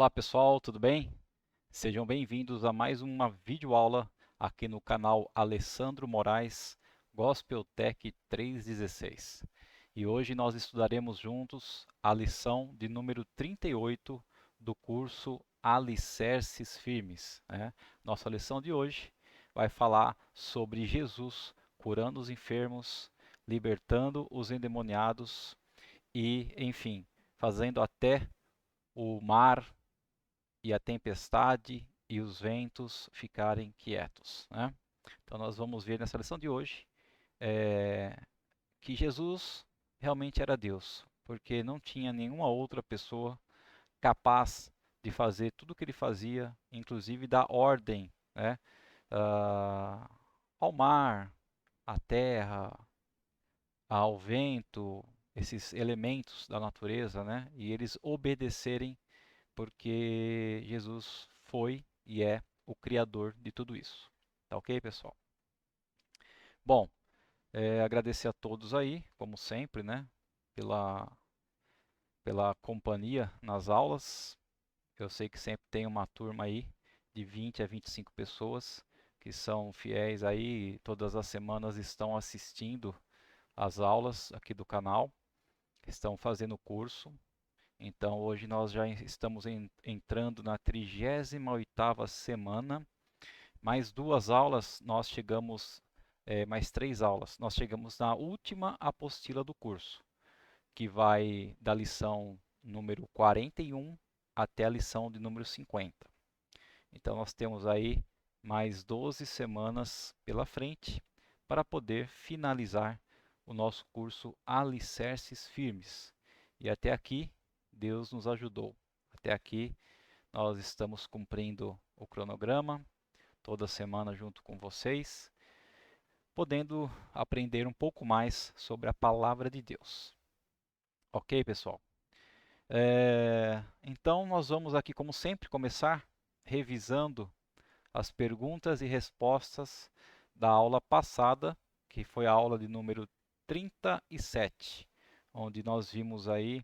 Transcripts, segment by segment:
Olá pessoal, tudo bem? Sejam bem-vindos a mais uma videoaula aqui no canal Alessandro Moraes Gospel Tech 316. E hoje nós estudaremos juntos a lição de número 38 do curso Alicerces Firmes, né? Nossa lição de hoje vai falar sobre Jesus curando os enfermos, libertando os endemoniados e, enfim, fazendo até o mar e a tempestade e os ventos ficarem quietos, né? Então nós vamos ver nessa lição de hoje que Jesus realmente era Deus, porque não tinha nenhuma outra pessoa capaz de fazer tudo o que ele fazia, inclusive dar ordem, né, ah, ao mar, à terra, ao vento, esses elementos da natureza, né, e eles obedecerem porque Jesus foi e é o criador de tudo isso. Tá ok, pessoal? Bom, agradecer a todos aí, como sempre, né, pela, pela companhia nas aulas. Eu sei que sempre tem uma turma aí de 20 a 25 pessoas que são fiéis aí, todas as semanas estão assistindo às aulas aqui do canal, estão fazendo o curso. Então hoje nós já estamos entrando na 38ª semana. Mais duas aulas, nós chegamos, mais três aulas, nós chegamos na última apostila do curso, que vai da lição número 41 até a lição de número 50. Então nós temos aí mais 12 semanas pela frente para poder finalizar o nosso curso Alicerces Firmes. E até aqui, Deus nos ajudou. Até aqui, nós estamos cumprindo o cronograma, toda semana junto com vocês, podendo aprender um pouco mais sobre a palavra de Deus. Ok, pessoal? Então, nós vamos aqui, como sempre, começar revisando as perguntas e respostas da aula passada, que foi a aula de número 37, onde nós vimos aí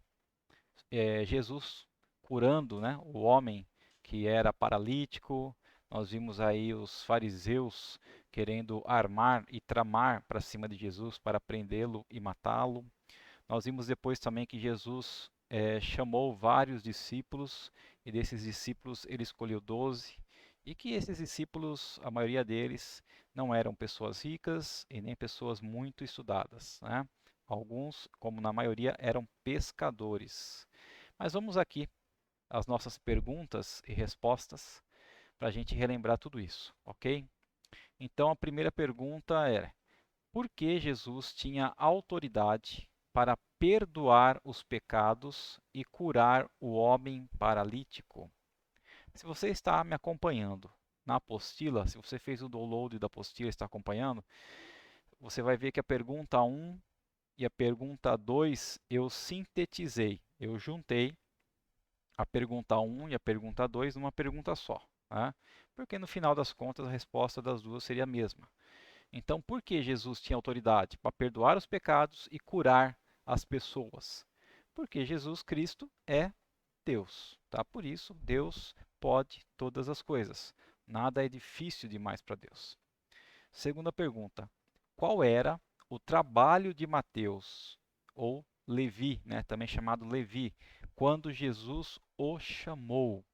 Jesus curando, né, o homem que era paralítico. Nós vimos aí os fariseus querendo armar e tramar para cima de Jesus para prendê-lo e matá-lo. Nós vimos depois também que Jesus chamou vários discípulos e desses discípulos ele escolheu 12 e que esses discípulos, a maioria deles, não eram pessoas ricas e nem pessoas muito estudadas, né? Alguns, como na maioria, eram pescadores. Mas vamos aqui às nossas perguntas e respostas para a gente relembrar tudo isso, ok? Então a primeira pergunta é: por que Jesus tinha autoridade para perdoar os pecados e curar o homem paralítico? Se você está me acompanhando na apostila, se você fez o download da apostila e está acompanhando, você vai ver que a pergunta 1 e a pergunta 2 eu sintetizei, eu juntei a pergunta 1 e a pergunta 2 numa pergunta só, né? Porque no final das contas a resposta das duas seria a mesma. Então, por que Jesus tinha autoridade para perdoar os pecados e curar as pessoas? Porque Jesus Cristo é Deus, tá? Por isso, Deus pode todas as coisas. Nada é difícil demais para Deus. Segunda pergunta: qual era o trabalho de Mateus, ou Levi, né, também chamado Levi, quando Jesus o chamou? O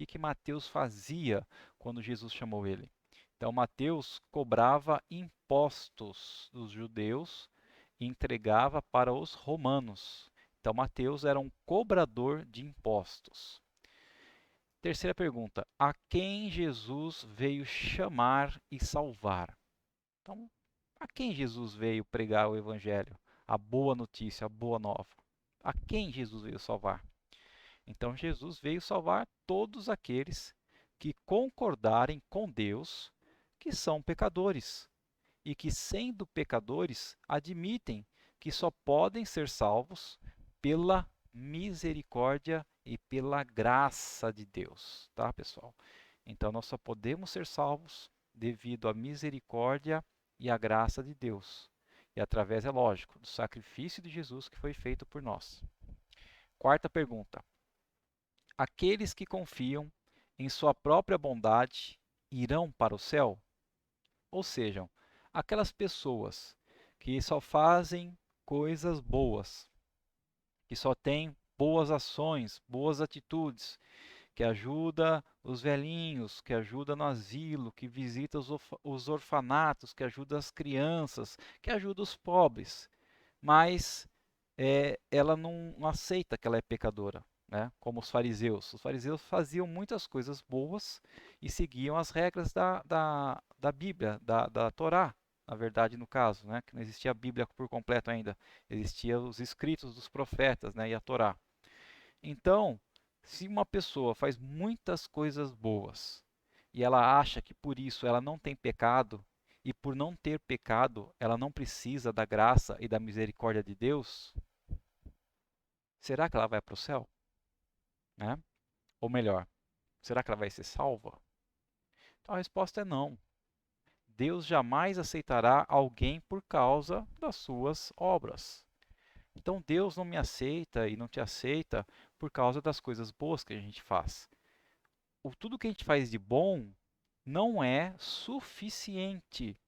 que Mateus fazia quando Jesus chamou ele? Então, Mateus cobrava impostos dos judeus e entregava para os romanos. Então, Mateus era um cobrador de impostos. Terceira pergunta: a quem Jesus veio chamar e salvar? Então, a quem Jesus veio pregar o Evangelho? A boa notícia, a boa nova. A quem Jesus veio salvar? Então, Jesus veio salvar todos aqueles que concordarem com Deus que são pecadores e que, sendo pecadores, admitem que só podem ser salvos pela misericórdia e pela graça de Deus, tá, pessoal? Então, nós só podemos ser salvos devido à misericórdia e à graça de Deus. E através, é lógico, do sacrifício de Jesus que foi feito por nós. Quarta pergunta: aqueles que confiam em sua própria bondade irão para o céu? Ou seja, aquelas pessoas que só fazem coisas boas, que só têm boas ações, boas atitudes, que ajuda os velhinhos, que ajuda no asilo, que visita os orfanatos, que ajuda as crianças, que ajuda os pobres, mas ela não aceita que ela é pecadora, né? Como os fariseus. Os fariseus faziam muitas coisas boas e seguiam as regras da Bíblia, da Torá, na verdade, no caso, né? Que não existia a Bíblia por completo ainda, existiam os escritos dos profetas, né? E a Torá. Então, se uma pessoa faz muitas coisas boas e ela acha que por isso ela não tem pecado, e por não ter pecado ela não precisa da graça e da misericórdia de Deus, será que ela vai para o céu? Né? Ou melhor, será que ela vai ser salva? Então a resposta é não. Deus jamais aceitará alguém por causa das suas obras. Então Deus não me aceita e não te aceita por causa das coisas boas que a gente faz. Tudo que a gente faz de bom não é suficiente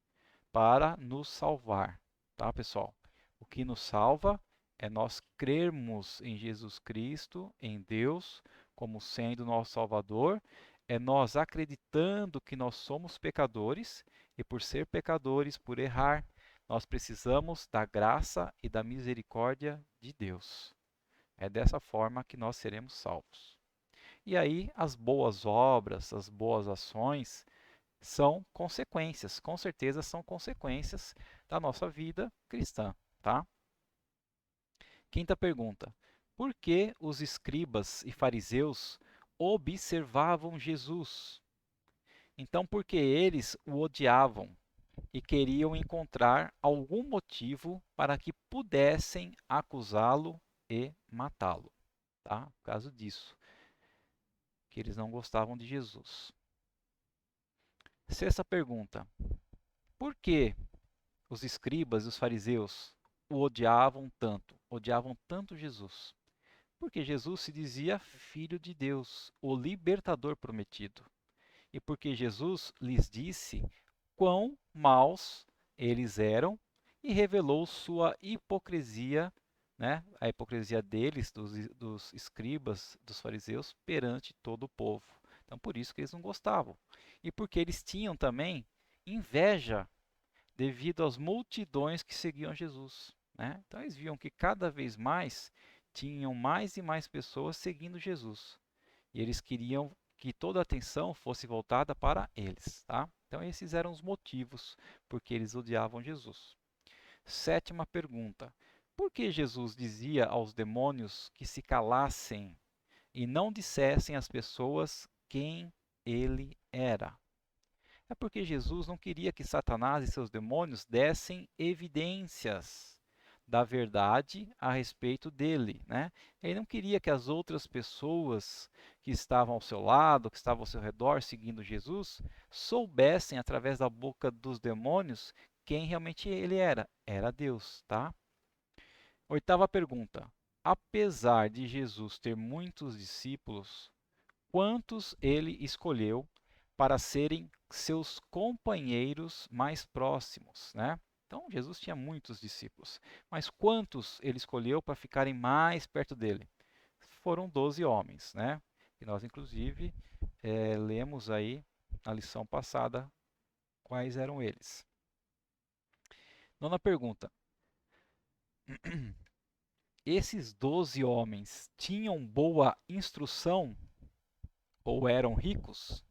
para nos salvar, tá, pessoal? O que nos salva é nós crermos em Jesus Cristo, em Deus, como sendo nosso Salvador, é nós acreditando que nós somos pecadores e por ser pecadores, por errar, nós precisamos da graça e da misericórdia de Deus. É dessa forma que nós seremos salvos. E aí, as boas obras, as boas ações, são consequências, com certeza são consequências da nossa vida cristã, tá? Quinta pergunta: por que os escribas e fariseus observavam Jesus? Então, porque eles o odiavam e queriam encontrar algum motivo para que pudessem acusá-lo e matá-lo, tá? Por causa disso, que eles não gostavam de Jesus. Sexta pergunta: por que os escribas e os fariseus o odiavam tanto Jesus? Porque Jesus se dizia filho de Deus, o libertador prometido. E porque Jesus lhes disse quão maus eles eram e revelou sua hipocrisia, né? A hipocrisia deles, dos escribas, dos fariseus, perante todo o povo. Então, por isso que eles não gostavam. E porque eles tinham também inveja devido às multidões que seguiam Jesus, né? Então eles viam que cada vez mais tinham mais e mais pessoas seguindo Jesus. E eles queriam que toda a atenção fosse voltada para eles, tá? Então esses eram os motivos por que eles odiavam Jesus. Sétima pergunta: por que Jesus dizia aos demônios que se calassem e não dissessem às pessoas quem ele era? É porque Jesus não queria que Satanás e seus demônios dessem evidências da verdade a respeito dele, né? Ele não queria que as outras pessoas que estavam ao seu lado, que estavam ao seu redor seguindo Jesus, soubessem através da boca dos demônios quem realmente ele era. Era Deus, tá? Oitava pergunta: apesar de Jesus ter muitos discípulos, quantos ele escolheu para serem seus companheiros mais próximos, né? Então, Jesus tinha muitos discípulos, mas quantos ele escolheu para ficarem mais perto dele? Foram 12 homens, né? E nós, inclusive, lemos aí na lição passada quais eram eles. Nona pergunta: esses 12 homens tinham boa instrução ou eram ricos?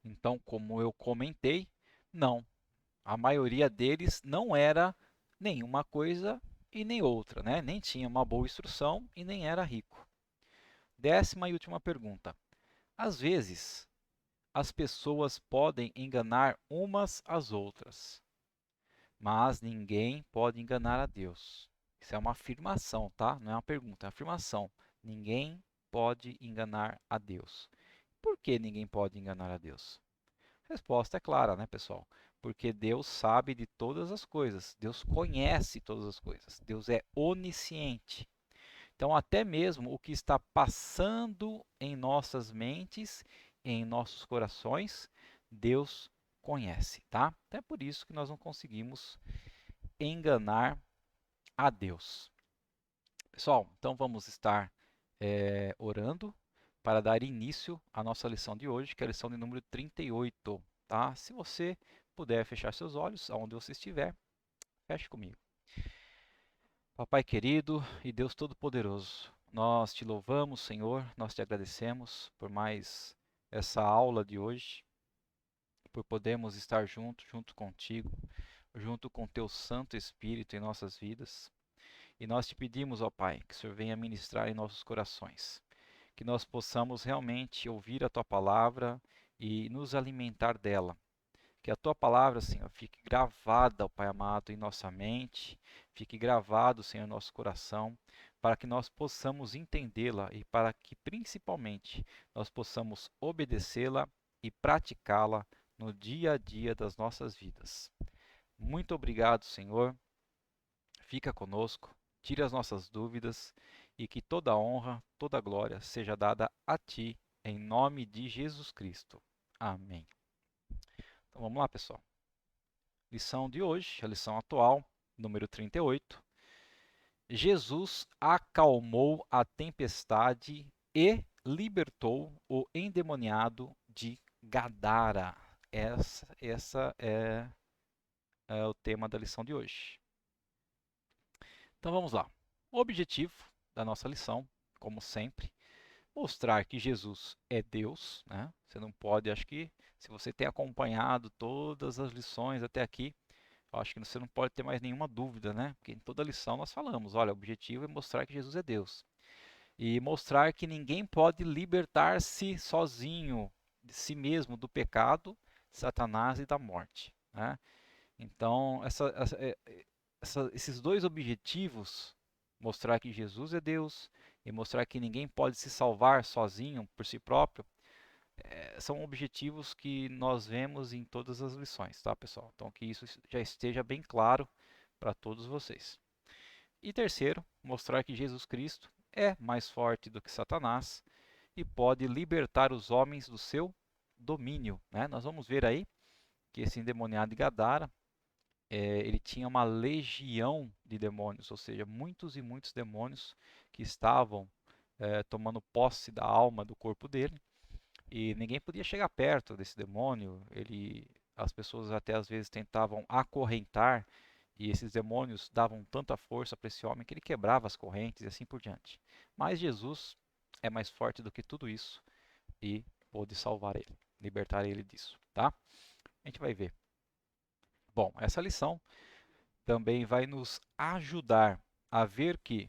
Então, como eu comentei, não. A maioria deles não era nenhuma coisa e nem outra, né? Nem tinha uma boa instrução e nem era rico. Décima e última pergunta. Às vezes, as pessoas podem enganar umas às outras, mas ninguém pode enganar a Deus. Isso é uma afirmação, tá? Não é uma pergunta, é uma afirmação. Ninguém pode enganar a Deus. Por que ninguém pode enganar a Deus? A resposta é clara, né, pessoal? Porque Deus sabe de todas as coisas. Deus conhece todas as coisas. Deus é onisciente. Então, até mesmo o que está passando em nossas mentes, em nossos corações, Deus conhece, tá? Então é por isso que nós não conseguimos enganar a Deus. Pessoal, então vamos estar orando para dar início à nossa lição de hoje, que é a lição de número 38, tá? Se você puder fechar seus olhos, aonde você estiver, feche comigo. Papai querido e Deus Todo-Poderoso, nós te louvamos, Senhor, nós te agradecemos por mais essa aula de hoje, por podermos estar junto contigo, junto com teu Santo Espírito em nossas vidas. E nós te pedimos, ó Pai, que o Senhor venha ministrar em nossos corações, que nós possamos realmente ouvir a tua palavra e nos alimentar dela. Que a tua palavra, Senhor, fique gravada, ó Pai amado, em nossa mente, fique gravado, Senhor, em nosso coração, para que nós possamos entendê-la e para que, principalmente, nós possamos obedecê-la e praticá-la no dia a dia das nossas vidas. Muito obrigado, Senhor. Fica conosco, tire as nossas dúvidas e que toda honra, toda glória seja dada a Ti, em nome de Jesus Cristo. Amém. Então vamos lá, pessoal. Lição de hoje, a lição atual, número 38. Jesus acalmou a tempestade e libertou o endemoniado de Gadara. Essa é o tema da lição de hoje. Então vamos lá. O objetivo da nossa lição, como sempre, mostrar que Jesus é Deus, né? Você não pode, acho que se você tem acompanhado todas as lições até aqui, eu acho que você não pode ter mais nenhuma dúvida, né? Porque em toda lição nós falamos, olha, o objetivo é mostrar que Jesus é Deus. E mostrar que ninguém pode libertar-se sozinho de si mesmo do pecado, Satanás e da morte, né? Então, esses dois objetivos, mostrar que Jesus é Deus e mostrar que ninguém pode se salvar sozinho por si próprio, são objetivos que nós vemos em todas as lições, tá, pessoal? Então, que isso já esteja bem claro para todos vocês. E terceiro, mostrar que Jesus Cristo é mais forte do que Satanás e pode libertar os homens do seu domínio, né? Nós vamos ver aí que esse endemoniado de Gadara, ele tinha uma legião de demônios, ou seja, muitos e muitos demônios que estavam tomando posse da alma, do corpo dele, e ninguém podia chegar perto desse demônio. As pessoas até às vezes tentavam acorrentar, e esses demônios davam tanta força para esse homem que ele quebrava as correntes e assim por diante. Mas Jesus é mais forte do que tudo isso e pôde salvar ele, libertar ele disso, tá? A gente vai ver. Bom, essa lição também vai nos ajudar a ver que,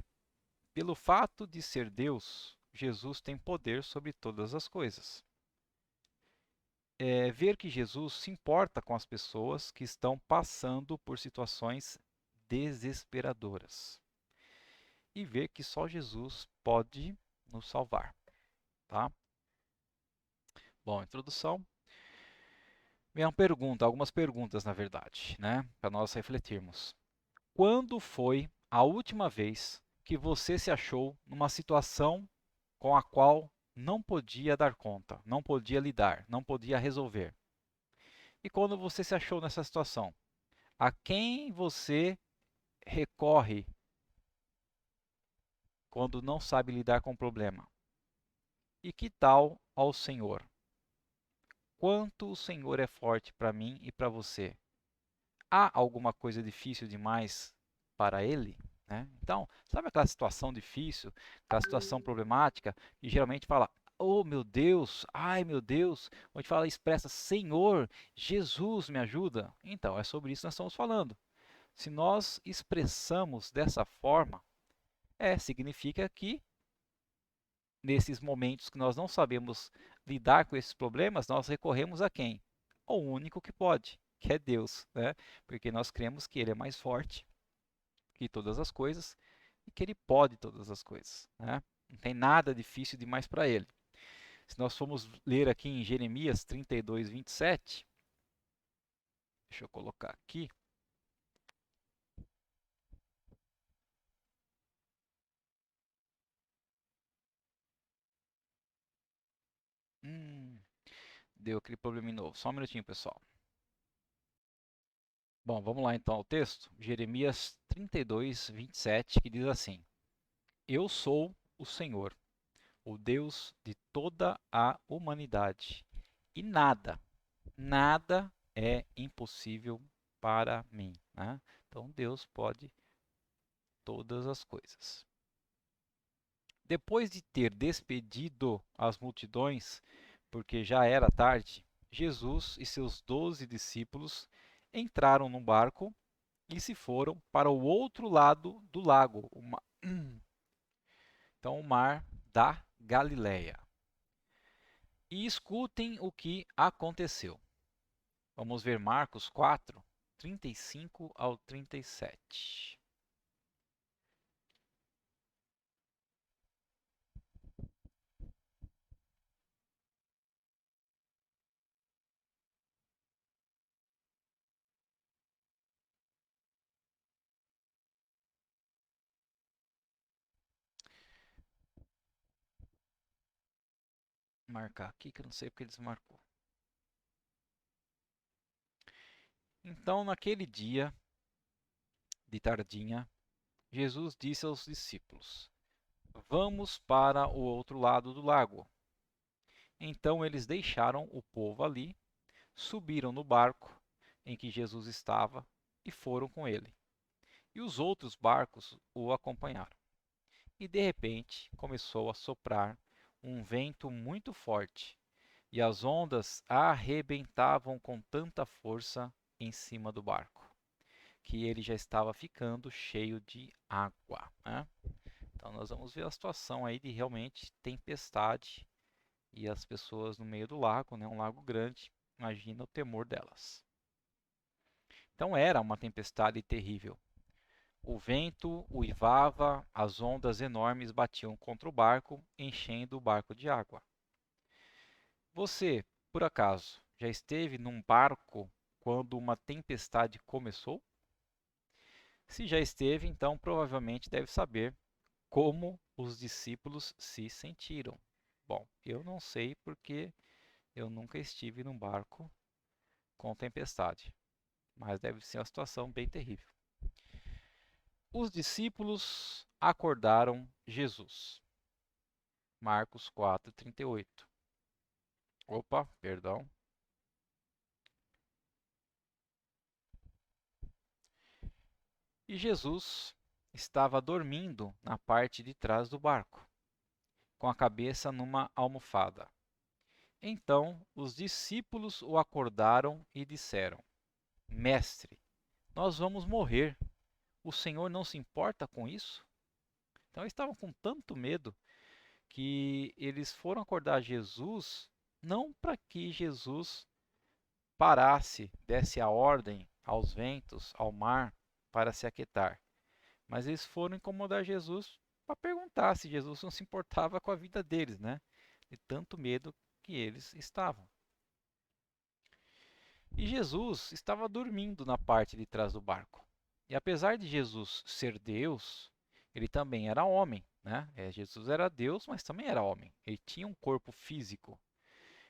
pelo fato de ser Deus, Jesus tem poder sobre todas as coisas. Ver que Jesus se importa com as pessoas que estão passando por situações desesperadoras. E ver que só Jesus pode nos salvar, tá? Bom, introdução. Vem uma pergunta, algumas perguntas na verdade, né, para nós refletirmos. Quando foi a última vez que você se achou numa situação com a qual não podia dar conta, não podia lidar, não podia resolver? E quando você se achou nessa situação, a quem você recorre quando não sabe lidar com o problema? E que tal ao Senhor? Quanto o Senhor é forte para mim e para você? Há alguma coisa difícil demais para Ele? Né? Então, sabe aquela situação difícil, aquela situação problemática, e geralmente fala, oh meu Deus, ai meu Deus, onde fala, expressa, Senhor, Jesus me ajuda. Então, é sobre isso que nós estamos falando. Se nós expressamos dessa forma, significa que nesses momentos que nós não sabemos lidar com esses problemas, nós recorremos a quem? Ao único que pode, que é Deus, né? Porque nós cremos que Ele é mais forte que todas as coisas e que Ele pode todas as coisas, né? Não tem nada difícil demais para Ele. Se nós formos ler aqui em Jeremias 32, 27, deixa eu colocar aqui. deu aquele problema novo. Só um minutinho, pessoal. Bom, vamos lá então ao texto. Jeremias 32, 27, que diz assim: Eu sou o Senhor, o Deus de toda a humanidade, e nada é impossível para mim, né? Então Deus pode todas as coisas. Depois de ter despedido as multidões, porque já era tarde, Jesus e seus 12 discípulos entraram num barco e se foram para o outro lado do lago, então o mar da Galileia. E escutem o que aconteceu. Vamos ver Marcos 4, 35 ao 37. Marcar aqui que eu não sei porque ele desmarcou. Então, naquele dia de tardinha, Jesus disse aos discípulos: Vamos para o outro lado do lago. Então eles deixaram o povo ali, subiram no barco em que Jesus estava e foram com ele. E os outros barcos o acompanharam. E de repente começou a soprar um vento muito forte, e as ondas arrebentavam com tanta força em cima do barco, que ele já estava ficando cheio de água, né? Então nós vamos ver a situação aí de realmente tempestade e as pessoas no meio do lago, né? Um lago grande, imagina o temor delas. Então era uma tempestade terrível. O vento uivava, as ondas enormes batiam contra o barco, enchendo o barco de água. Você, por acaso, já esteve num barco quando uma tempestade começou? Se já esteve, então provavelmente deve saber como os discípulos se sentiram. Bom, eu não sei porque eu nunca estive num barco com tempestade, mas deve ser uma situação bem terrível. Os discípulos acordaram Jesus. Marcos 4:38. Opa, perdão. E Jesus estava dormindo na parte de trás do barco, com a cabeça numa almofada. Então os discípulos o acordaram e disseram: Mestre, nós vamos morrer. O Senhor não se importa com isso? Então eles estavam com tanto medo que eles foram acordar Jesus, não para que Jesus parasse, desse a ordem aos ventos, ao mar, para se aquietar, mas eles foram incomodar Jesus para perguntar se Jesus não se importava com a vida deles, né? De tanto medo que eles estavam. E Jesus estava dormindo na parte de trás do barco. E apesar de Jesus ser Deus, ele também era homem, né? Jesus era Deus, mas também era homem. Ele tinha um corpo físico.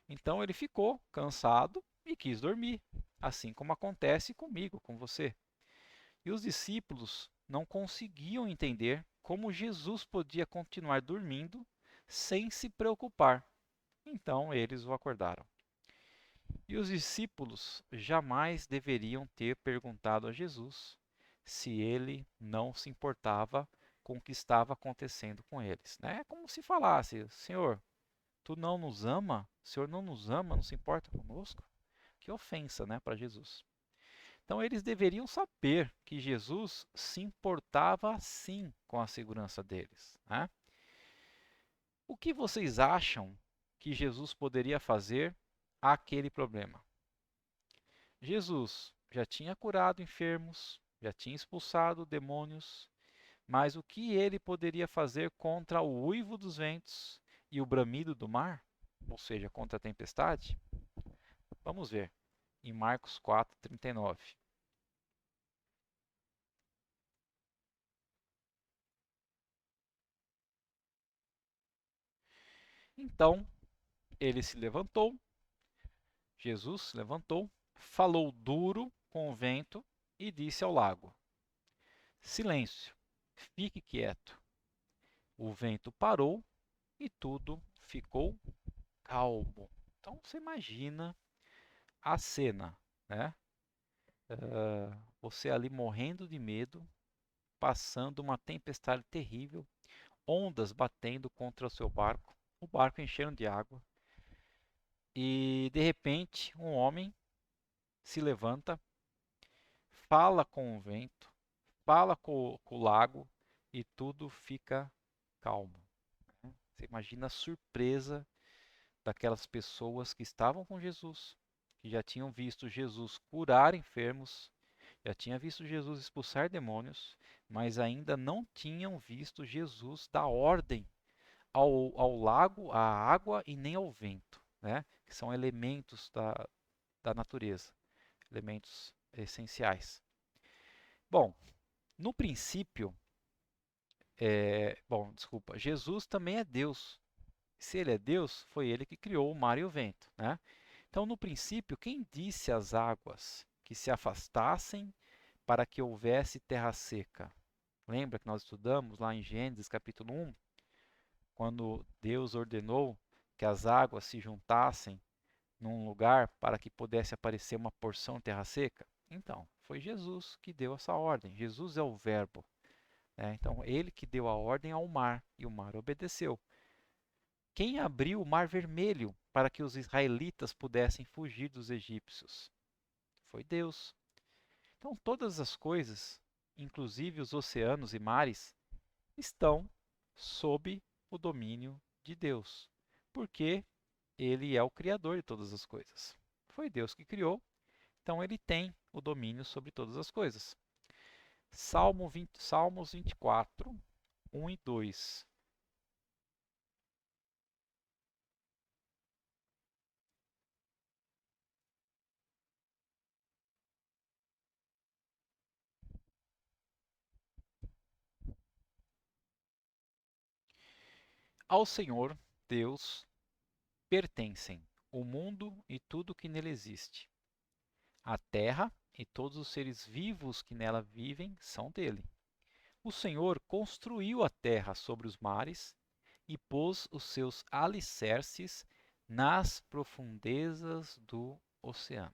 Então ele ficou cansado e quis dormir, assim como acontece comigo, com você. E os discípulos não conseguiam entender como Jesus podia continuar dormindo sem se preocupar. Então eles o acordaram. E os discípulos jamais deveriam ter perguntado a Jesus se ele não se importava com o que estava acontecendo com eles, né? É como se falasse: Senhor, tu não nos ama? O Senhor não nos ama, não se importa conosco? Que ofensa, né, para Jesus. Então eles deveriam saber que Jesus se importava sim com a segurança deles, né? O que vocês acham que Jesus poderia fazer àquele problema? Jesus já tinha curado enfermos, já tinha expulsado demônios, mas o que ele poderia fazer contra o uivo dos ventos e o bramido do mar? Ou seja, contra a tempestade? Vamos ver em Marcos 4:39. Então ele se levantou, Jesus se levantou, falou duro com o vento e disse ao lago: Silêncio, fique quieto. O vento parou e tudo ficou calmo. Então você imagina a cena, né? Você ali morrendo de medo, passando uma tempestade terrível, ondas batendo contra o seu barco, o barco enchendo de água, e de repente um homem se levanta, fala com o vento, fala com o lago e tudo fica calmo. Você imagina a surpresa daquelas pessoas que estavam com Jesus, que já tinham visto Jesus curar enfermos, já tinha visto Jesus expulsar demônios, mas ainda não tinham visto Jesus dar ordem ao lago, à água e nem ao vento, né? Que são elementos da natureza, elementos essenciais. Bom, no princípio, desculpa, Jesus também é Deus. Se ele é Deus, foi ele que criou o mar e o vento, né? Então, no princípio, quem disse às águas que se afastassem para que houvesse terra seca? Lembra que nós estudamos lá em Gênesis capítulo 1, quando Deus ordenou que as águas se juntassem num lugar para que pudesse aparecer uma porção de terra seca? Então, foi Jesus que deu essa ordem. Jesus é o Verbo, né? Então, ele que deu a ordem ao mar e o mar obedeceu. Quem abriu o Mar Vermelho para que os israelitas pudessem fugir dos egípcios? Foi Deus. Então, todas as coisas, inclusive os oceanos e mares, estão sob o domínio de Deus, porque ele é o criador de todas as coisas. Foi Deus que criou, então ele tem o domínio sobre todas as coisas. Salmos 24, 1 e 2. Ao Senhor, Deus, pertencem o mundo e tudo que nele existe. A terra e todos os seres vivos que nela vivem são dele. O Senhor construiu a terra sobre os mares e pôs os seus alicerces nas profundezas do oceano.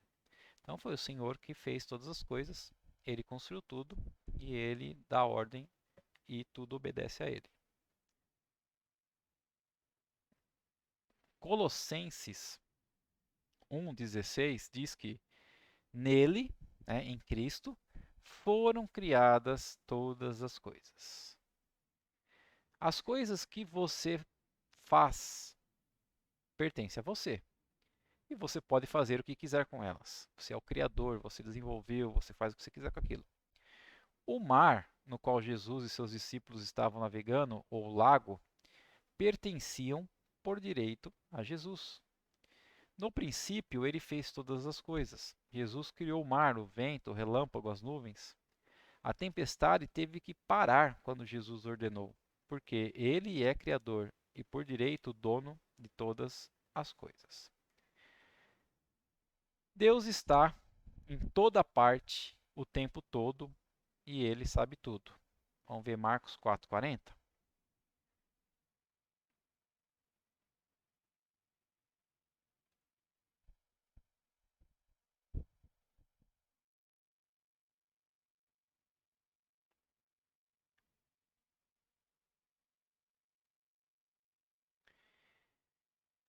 Então foi o Senhor que fez todas as coisas, ele construiu tudo e ele dá ordem e tudo obedece a ele. Colossenses 1,16 diz que nele, né, em Cristo, foram criadas todas as coisas. As coisas que você faz pertencem a você. E você pode fazer o que quiser com elas. Você é o criador, você desenvolveu, você faz o que você quiser com aquilo. O mar no qual Jesus e seus discípulos estavam navegando, ou o lago, pertenciam por direito a Jesus. No princípio, ele fez todas as coisas. Jesus criou o mar, o vento, o relâmpago, as nuvens. A tempestade teve que parar quando Jesus ordenou, porque ele é criador e por direito dono de todas as coisas. Deus está em toda parte, o tempo todo, e ele sabe tudo. Vamos ver Marcos 4,40?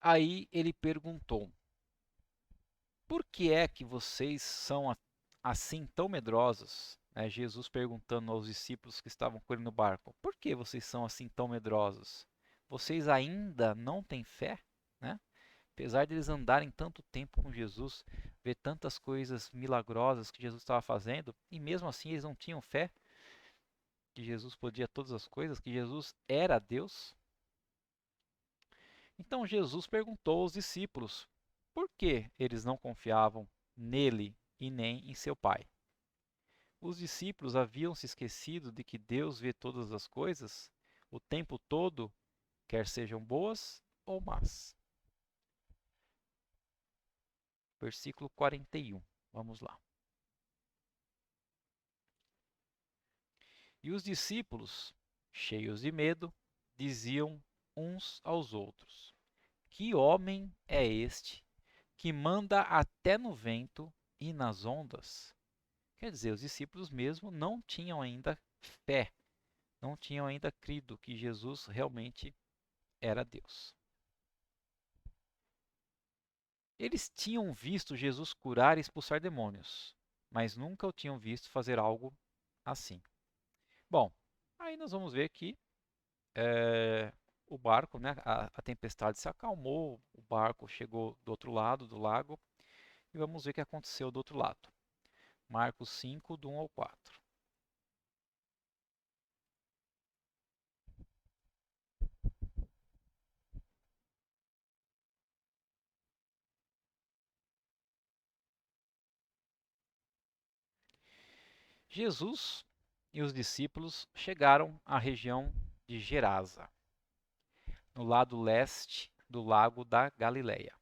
Aí ele perguntou: Por que é que vocês são assim tão medrosos? Jesus perguntando aos discípulos que estavam com ele no barco: Por que vocês são assim tão medrosos? Vocês ainda não têm fé? Né? Apesar de eles andarem tanto tempo com Jesus, ver tantas coisas milagrosas que Jesus estava fazendo, e mesmo assim eles não tinham fé que Jesus podia todas as coisas, que Jesus era Deus. Então Jesus perguntou aos discípulos por que eles não confiavam nele e nem em seu Pai. Os discípulos haviam se esquecido de que Deus vê todas as coisas o tempo todo, quer sejam boas ou más. versículo 41. Vamos lá. E os discípulos, cheios de medo, diziam uns aos outros: Que homem é este que manda até no vento e nas ondas? Quer dizer, os discípulos mesmo não tinham ainda fé, não tinham ainda crido que Jesus realmente era Deus. Eles tinham visto Jesus curar e expulsar demônios, mas nunca o tinham visto fazer algo assim. Bom, aí nós vamos ver que o barco, né, a tempestade se acalmou, o barco chegou do outro lado do lago e vamos ver o que aconteceu do outro lado. Marcos 5, do 1 ao 4. Jesus e os discípulos chegaram à região de Gerasa, no lado leste do lago da Galileia.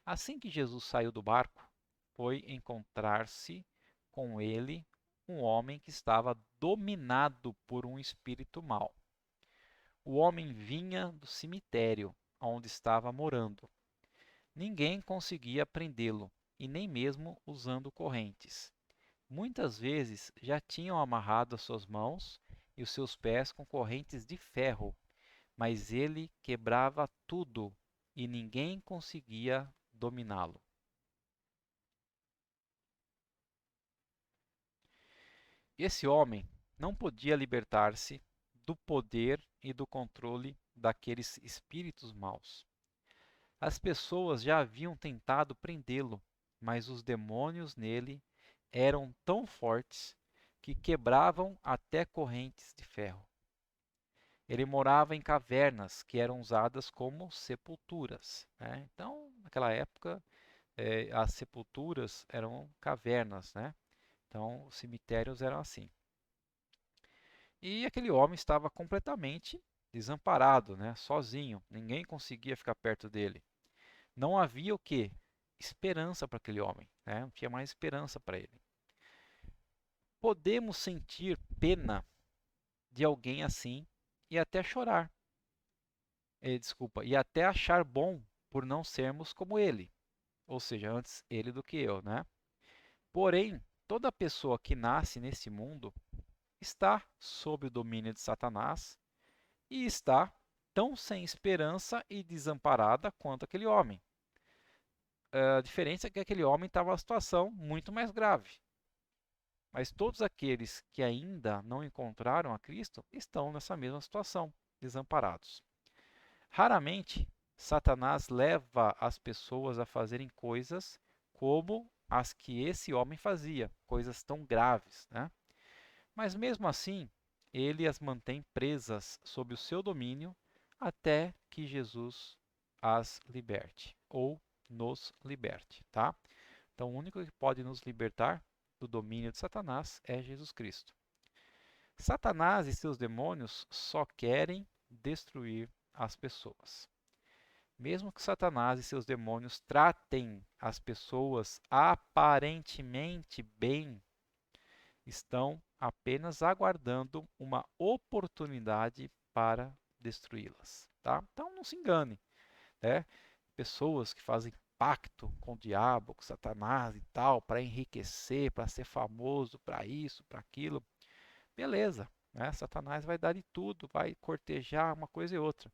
Assim que Jesus saiu do barco, foi encontrar-se com ele um homem que estava dominado por um espírito mau. O homem vinha do cemitério onde estava morando. Ninguém conseguia prendê-lo, e nem mesmo usando correntes. Muitas vezes já tinham amarrado as suas mãos e os seus pés com correntes de ferro, mas ele quebrava tudo e ninguém conseguia dominá-lo. Esse homem não podia libertar-se do poder e do controle daqueles espíritos maus. As pessoas já haviam tentado prendê-lo, mas os demônios nele eram tão fortes que quebravam até correntes de ferro. Ele morava em cavernas que eram usadas como sepulturas, né? Então, naquela época, as sepulturas eram cavernas, né? Então, os cemitérios eram assim. E aquele homem estava completamente desamparado, né? Sozinho. Ninguém conseguia ficar perto dele. Não havia o quê? Esperança para aquele homem, né? Não tinha mais esperança para ele. Podemos sentir pena de alguém assim e até chorar. Desculpa, e até achar bom por não sermos como ele, ou seja, antes ele do que eu, né? Porém, toda pessoa que nasce nesse mundo está sob o domínio de Satanás e está tão sem esperança e desamparada quanto aquele homem. A diferença é que aquele homem estava em uma situação muito mais grave. Mas todos aqueles que ainda não encontraram a Cristo estão nessa mesma situação, desamparados. Raramente, Satanás leva as pessoas a fazerem coisas como as que esse homem fazia, coisas tão graves, né? Mas mesmo assim, ele as mantém presas sob o seu domínio até que Jesus as liberte ou nos liberte, tá? Então, o único que pode nos libertar do domínio de Satanás é Jesus Cristo. Satanás e seus demônios só querem destruir as pessoas. Mesmo que Satanás e seus demônios tratem as pessoas aparentemente bem, estão apenas aguardando uma oportunidade para destruí-las, tá? Então não se engane, né? Pessoas que fazem pacto com o diabo, com Satanás e tal, para enriquecer, para ser famoso, para isso, para aquilo, beleza, né? Satanás vai dar de tudo, vai cortejar uma coisa e outra.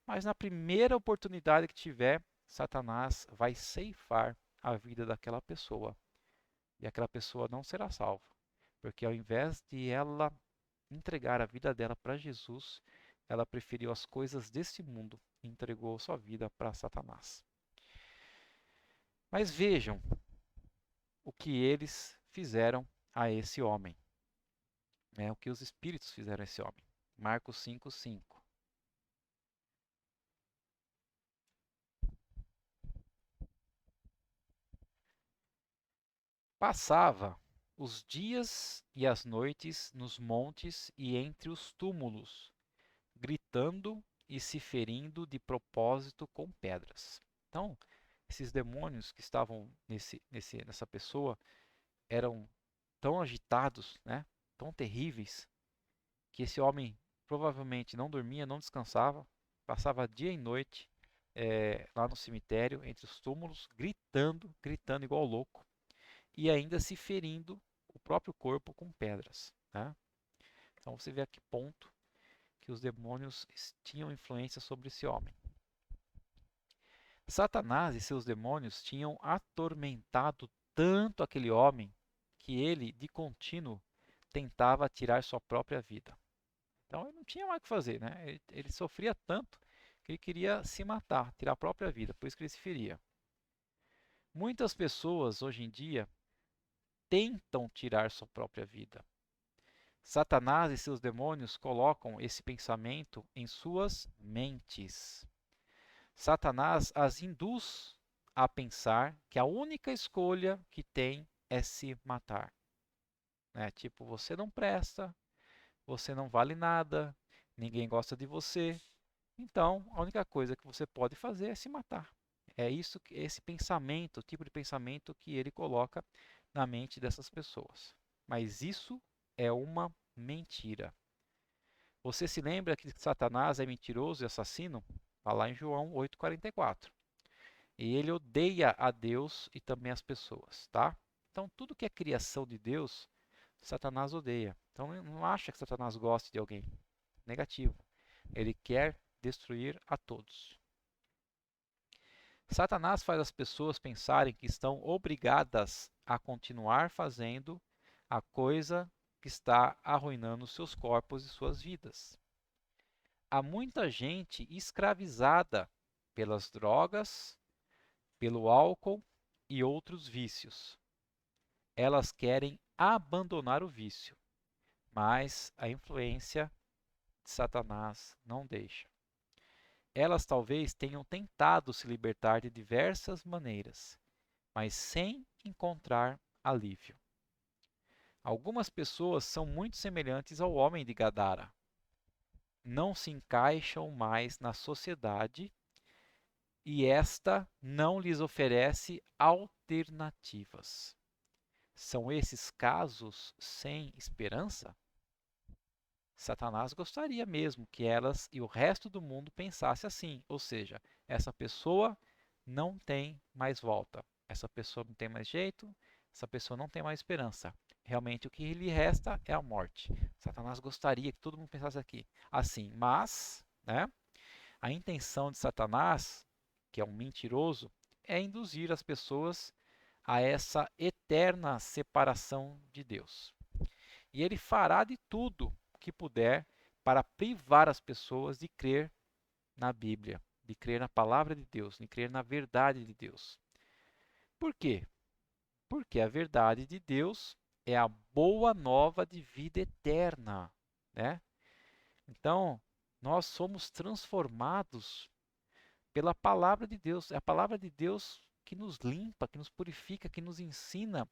Mas na primeira oportunidade que tiver, Satanás vai ceifar a vida daquela pessoa. E aquela pessoa não será salva. Porque ao invés de ela entregar a vida dela para Jesus, ela preferiu as coisas desse mundo e entregou sua vida para Satanás. Mas vejam o que eles fizeram a esse homem, né? O que os espíritos fizeram a esse homem. Marcos 5:5. Passava os dias e as noites nos montes e entre os túmulos, gritando e se ferindo de propósito com pedras. Então, Esses demônios que estavam nessa pessoa eram tão agitados, né? Tão terríveis, que esse homem provavelmente não dormia, não descansava, passava dia e noite lá no cemitério, entre os túmulos, gritando igual louco, e ainda se ferindo o próprio corpo com pedras. Né? Então você vê a que ponto que os demônios tinham influência sobre esse homem. Satanás e seus demônios tinham atormentado tanto aquele homem que ele, de contínuo, tentava tirar sua própria vida. Então ele não tinha mais o que fazer, né? Ele sofria tanto que ele queria se matar, tirar a própria vida, por isso que ele se feria. Muitas pessoas hoje em dia tentam tirar sua própria vida. Satanás e seus demônios colocam esse pensamento em suas mentes. Satanás as induz a pensar que a única escolha que tem é se matar. Né? Tipo, você não presta, você não vale nada, ninguém gosta de você. Então, a única coisa que você pode fazer é se matar. É isso, esse pensamento, o tipo de pensamento que ele coloca na mente dessas pessoas. Mas isso é uma mentira. Você se lembra que Satanás é mentiroso e assassino? Está lá em João 8,44. E ele odeia a Deus e também as pessoas, tá? Então, tudo que é criação de Deus, Satanás odeia. Então, não acha que Satanás goste de alguém. Negativo. Ele quer destruir a todos. Satanás faz as pessoas pensarem que estão obrigadas a continuar fazendo a coisa que está arruinando seus corpos e suas vidas. Há muita gente escravizada pelas drogas, pelo álcool e outros vícios. Elas querem abandonar o vício, mas a influência de Satanás não deixa. Elas talvez tenham tentado se libertar de diversas maneiras, mas sem encontrar alívio. Algumas pessoas são muito semelhantes ao homem de Gadara. Não se encaixam mais na sociedade e esta não lhes oferece alternativas. São esses casos sem esperança? Satanás gostaria mesmo que elas e o resto do mundo pensasse assim, ou seja, essa pessoa não tem mais volta, essa pessoa não tem mais jeito, essa pessoa não tem mais esperança. Realmente o que lhe resta é a morte. Satanás gostaria que todo mundo pensasse aqui, assim, mas, né, a intenção de Satanás, que é um mentiroso, é induzir as pessoas a essa eterna separação de Deus. E ele fará de tudo que puder para privar as pessoas de crer na Bíblia, de crer na palavra de Deus, de crer na verdade de Deus. Por quê? Porque a verdade de Deus é a boa nova de vida eterna, né? Então, nós somos transformados pela palavra de Deus. É a palavra de Deus que nos limpa, que nos purifica, que nos ensina,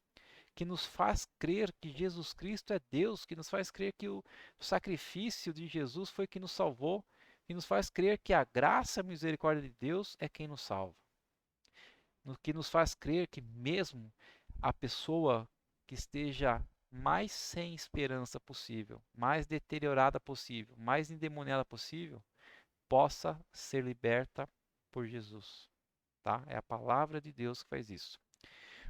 que nos faz crer que Jesus Cristo é Deus, que nos faz crer que o sacrifício de Jesus foi que nos salvou, que nos faz crer que a graça e a misericórdia de Deus é quem nos salva. Que nos faz crer que mesmo a pessoa que esteja mais sem esperança possível, mais deteriorada possível, mais endemoniada possível, possa ser liberta por Jesus. Tá? É a palavra de Deus que faz isso.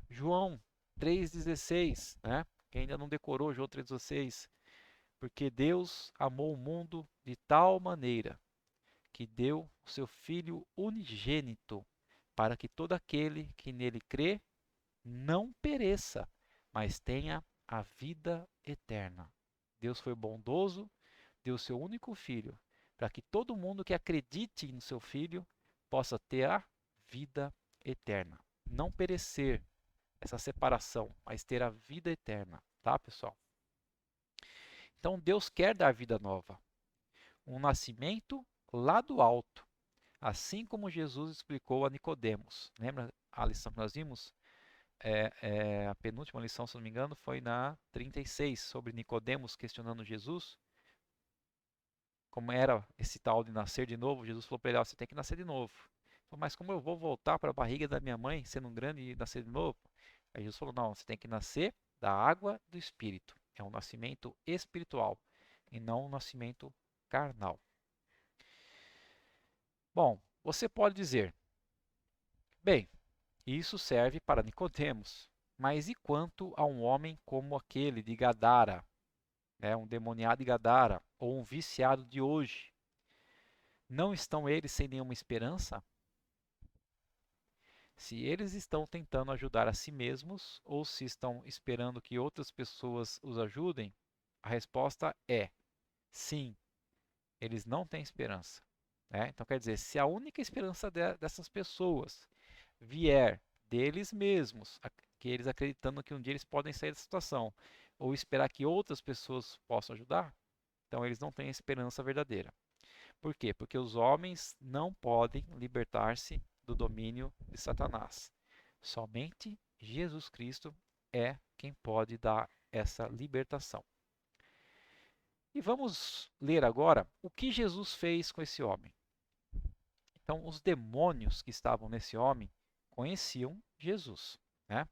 João 3,16, né? Quem ainda não decorou João 3,16, porque Deus amou o mundo de tal maneira que deu o seu Filho unigênito, para que todo aquele que nele crê não pereça, mas tenha a vida eterna. Deus foi bondoso, deu o seu único Filho, para que todo mundo que acredite no seu Filho possa ter a vida eterna. Não perecer, essa separação, mas ter a vida eterna, tá, pessoal? Então Deus quer dar vida nova, um nascimento lá do alto, assim como Jesus explicou a Nicodemos. Lembra a lição que nós vimos? A penúltima lição, se não me engano, foi na 36, sobre Nicodemos questionando Jesus. Como era esse tal de nascer de novo, Jesus falou para ele, você tem que nascer de novo. Mas como eu vou voltar para a barriga da minha mãe, sendo um grande e nascer de novo? Aí Jesus falou, não, você tem que nascer da água do Espírito. É um nascimento espiritual e não um nascimento carnal. Bom, você pode dizer, bem, isso serve para Nicodemos, mas e quanto a um homem como aquele de Gadara, né, um demoniado de Gadara, ou um viciado de hoje? Não estão eles sem nenhuma esperança? Se eles estão tentando ajudar a si mesmos ou se estão esperando que outras pessoas os ajudem, a resposta é sim, eles não têm esperança. Né? Então, quer dizer, se a única esperança dessas pessoas vier deles mesmos, que eles acreditando que um dia eles podem sair da situação, ou esperar que outras pessoas possam ajudar, então eles não têm a esperança verdadeira. Por quê? Porque os homens não podem libertar-se do domínio de Satanás. Somente Jesus Cristo é quem pode dar essa libertação. E vamos ler agora o que Jesus fez com esse homem. Então, os demônios que estavam nesse homem conheciam Jesus. Né?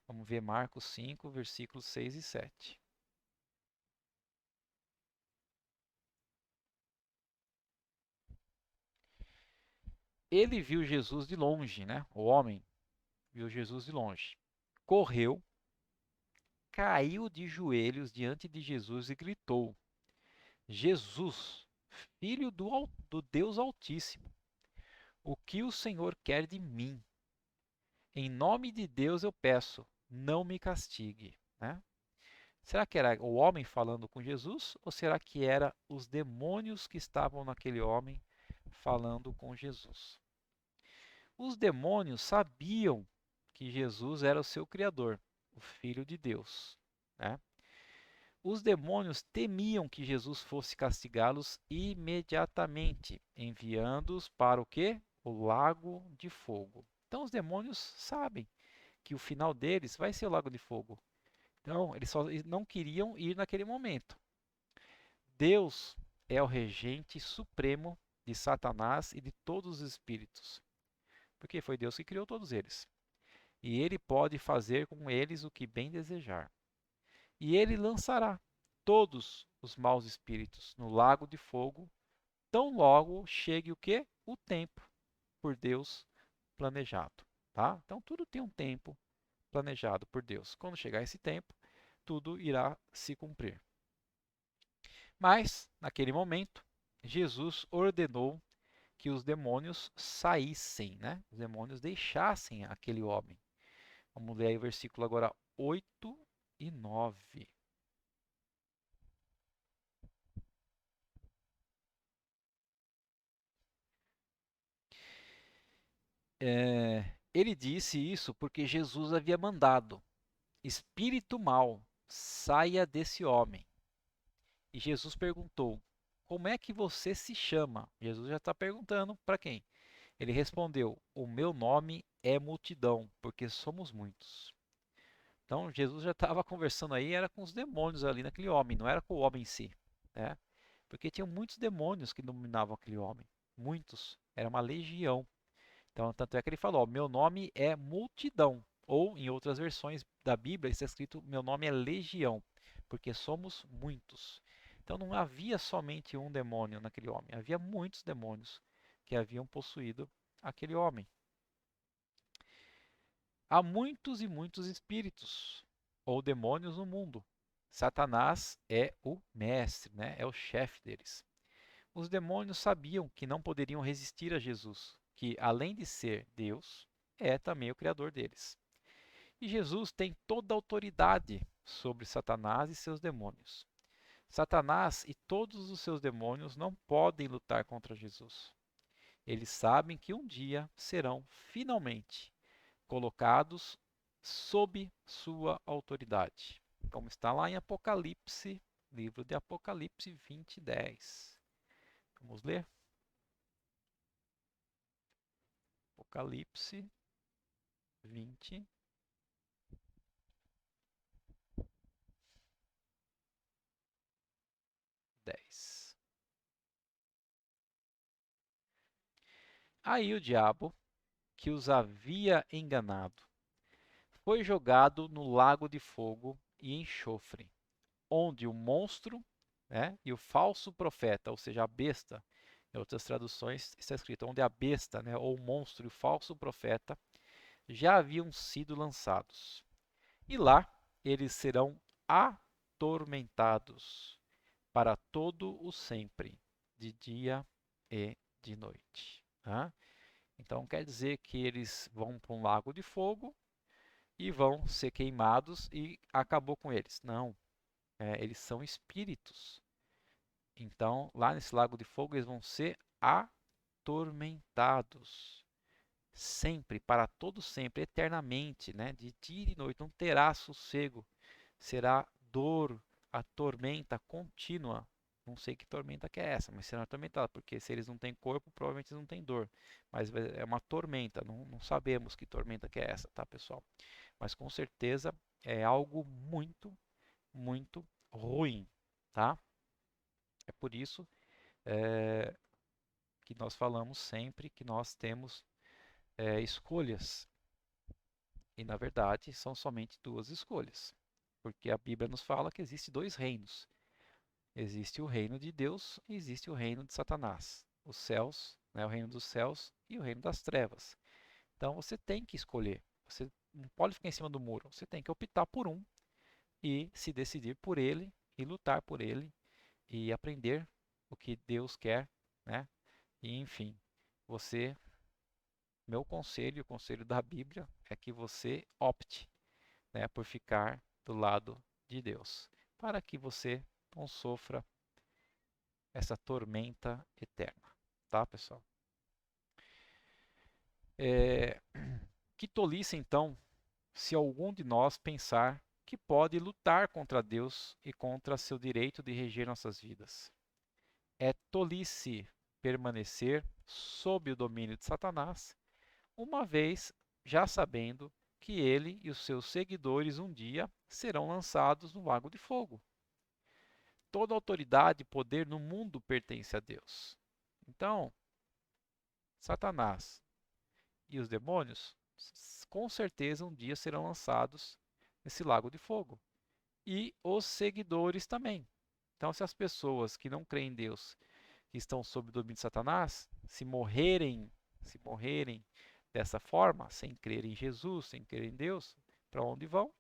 Vamos ver Marcos 5, versículos 6 e 7. Ele viu Jesus de longe, né? O homem viu Jesus de longe. Correu, caiu de joelhos diante de Jesus e gritou: Jesus, filho do Deus Altíssimo, o que o Senhor quer de mim? Em nome de Deus eu peço, não me castigue. Né? Será que era o homem falando com Jesus ou será que era os demônios que estavam naquele homem falando com Jesus? Os demônios sabiam que Jesus era o seu Criador, o Filho de Deus. Né? Os demônios temiam que Jesus fosse castigá-los imediatamente, enviando-os para o quê? O lago de fogo. Então os demônios sabem que o final deles vai ser o lago de fogo. Então eles só não queriam ir naquele momento. Deus é o regente supremo de Satanás e de todos os espíritos, porque foi Deus que criou todos eles. E ele pode fazer com eles o que bem desejar. E ele lançará todos os maus espíritos no lago de fogo, tão logo chegue o quê? O tempo por Deus planejado, tá? Então tudo tem um tempo planejado por Deus. Quando chegar esse tempo, tudo irá se cumprir. Mas, naquele momento, Jesus ordenou que os demônios saíssem, né? Os demônios deixassem aquele homem. Vamos ler aí o versículo agora 8 e 9. Ele disse isso porque Jesus havia mandado: espírito mau, saia desse homem. E Jesus perguntou: como é que você se chama? Jesus já está perguntando para quem? Ele respondeu: o meu nome é multidão, porque somos muitos. Então Jesus já estava conversando aí, era com os demônios ali naquele homem, não era com o homem em si. Né? Porque tinham muitos demônios que dominavam aquele homem. Muitos. Era uma legião. Então, tanto é que ele falou: ó, meu nome é multidão. Ou, em outras versões da Bíblia, está escrito: meu nome é legião, porque somos muitos. Então, não havia somente um demônio naquele homem, havia muitos demônios que haviam possuído aquele homem. Há muitos e muitos espíritos ou demônios no mundo. Satanás é o mestre, né? É o chefe deles. Os demônios sabiam que não poderiam resistir a Jesus, que além de ser Deus, é também o criador deles. E Jesus tem toda a autoridade sobre Satanás e seus demônios. Satanás e todos os seus demônios não podem lutar contra Jesus. Eles sabem que um dia serão finalmente colocados sob sua autoridade, como está lá em Apocalipse, livro de Apocalipse 20:10. Vamos ler? Apocalipse 20, 10. Aí o diabo, que os havia enganado, foi jogado no lago de fogo e enxofre, onde o monstro, né, e o falso profeta, ou seja, a besta, em outras traduções está escrito onde a besta, né, ou o monstro e o falso profeta já haviam sido lançados. E lá eles serão atormentados para todo o sempre, de dia e de noite. Tá? Então quer dizer que eles vão para um lago de fogo e vão ser queimados e acabou com eles. Não, eles são espíritos. Então lá nesse lago de fogo eles vão ser atormentados. Sempre, para todo sempre, eternamente, né? De dia e de noite, não terá sossego, será dor, a tormenta contínua. Não sei que tormenta que é essa, mas será atormentada, porque se eles não têm corpo, provavelmente eles não têm dor. Mas é uma tormenta, não sabemos que tormenta que é essa, tá, pessoal? Mas com certeza é algo muito, muito ruim, tá? É por isso que nós falamos sempre que nós temos escolhas. E na verdade são somente duas escolhas. Porque a Bíblia nos fala que existe dois reinos. Existe o reino de Deus e existe o reino de Satanás. Os céus, né, o reino dos céus e o reino das trevas. Então você tem que escolher. Você não pode ficar em cima do muro. Você tem que optar por um e se decidir por ele e lutar por ele e aprender o que Deus quer, né? E enfim, você, meu conselho, o conselho da Bíblia é que você opte, né, por ficar do lado de Deus, para que você não sofra essa tormenta eterna, tá, pessoal? É, que tolice, então, se algum de nós pensar que pode lutar contra Deus e contra seu direito de reger nossas vidas. É tolice permanecer sob o domínio de Satanás, uma vez já sabendo que ele e os seus seguidores um dia serão lançados no lago de fogo. Toda autoridade e poder no mundo pertence a Deus. Então, Satanás e os demônios com certeza um dia serão lançados nesse lago de fogo. E os seguidores também. Então, se as pessoas que não creem em Deus, que estão sob o domínio de Satanás, se morrerem dessa forma, sem crer em Jesus, sem crer em Deus, para onde vão?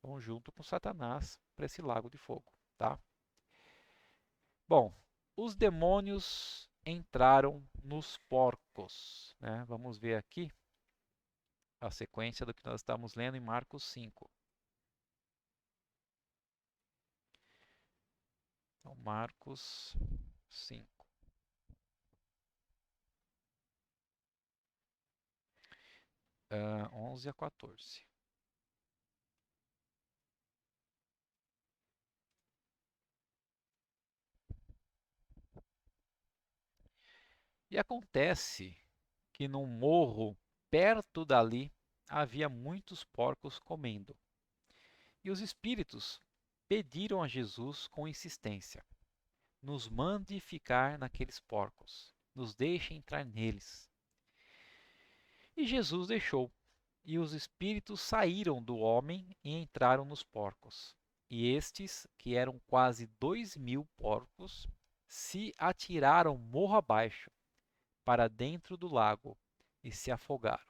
Vão junto com Satanás para esse lago de fogo, tá? Bom, os demônios entraram nos porcos, né? Vamos ver aqui a sequência do que nós estamos lendo em Marcos 5. Então, Marcos 5, 11 a 14. E acontece que num morro perto dali havia muitos porcos comendo. E os espíritos pediram a Jesus com insistência: nos mande ficar naqueles porcos, nos deixe entrar neles. E Jesus deixou, e os espíritos saíram do homem e entraram nos porcos. E estes, que eram quase 2.000 porcos, se atiraram morro abaixo para dentro do lago e se afogaram.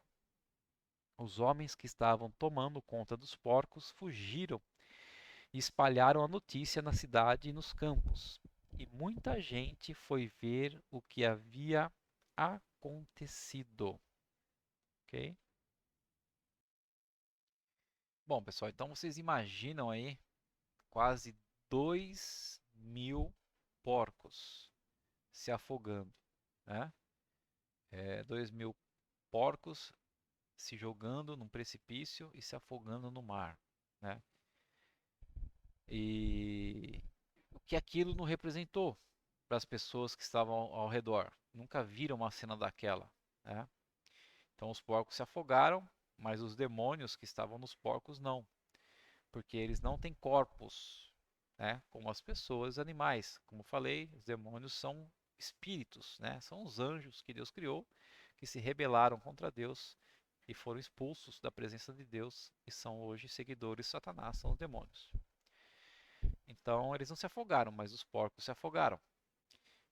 Os homens que estavam tomando conta dos porcos fugiram e espalharam a notícia na cidade e nos campos. E muita gente foi ver o que havia acontecido. Ok? Bom, pessoal, então vocês imaginam aí quase 2.000 porcos se afogando, né? 2.000 porcos se jogando num precipício e se afogando no mar, né? E o que aquilo não representou para as pessoas que estavam ao redor? Nunca viram uma cena daquela, né? Então os porcos se afogaram, mas os demônios que estavam nos porcos não, porque eles não têm corpos, né? Como as pessoas, os animais. Como falei, os demônios são espíritos, né? São os anjos que Deus criou que se rebelaram contra Deus e foram expulsos da presença de Deus e são hoje seguidores de Satanás, são os demônios. Então eles não se afogaram, mas os porcos se afogaram.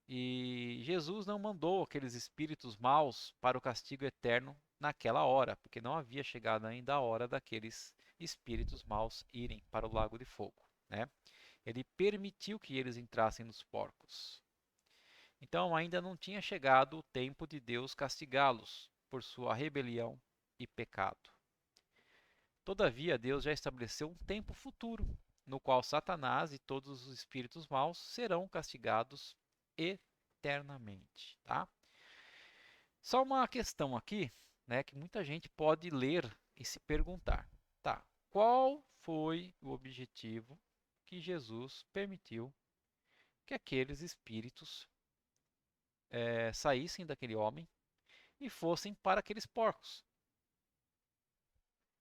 E Jesus não mandou aqueles espíritos maus para o castigo eterno naquela hora, porque não havia chegado ainda a hora daqueles espíritos maus irem para o lago de fogo, né? Ele permitiu que eles entrassem nos porcos. Então ainda não tinha chegado o tempo de Deus castigá-los por sua rebelião e pecado. Todavia, Deus já estabeleceu um tempo futuro, no qual Satanás e todos os espíritos maus serão castigados eternamente, tá? Só uma questão aqui, né, que muita gente pode ler e se perguntar, tá? Qual foi o objetivo que Jesus permitiu que aqueles espíritos saíssem daquele homem e fossem para aqueles porcos?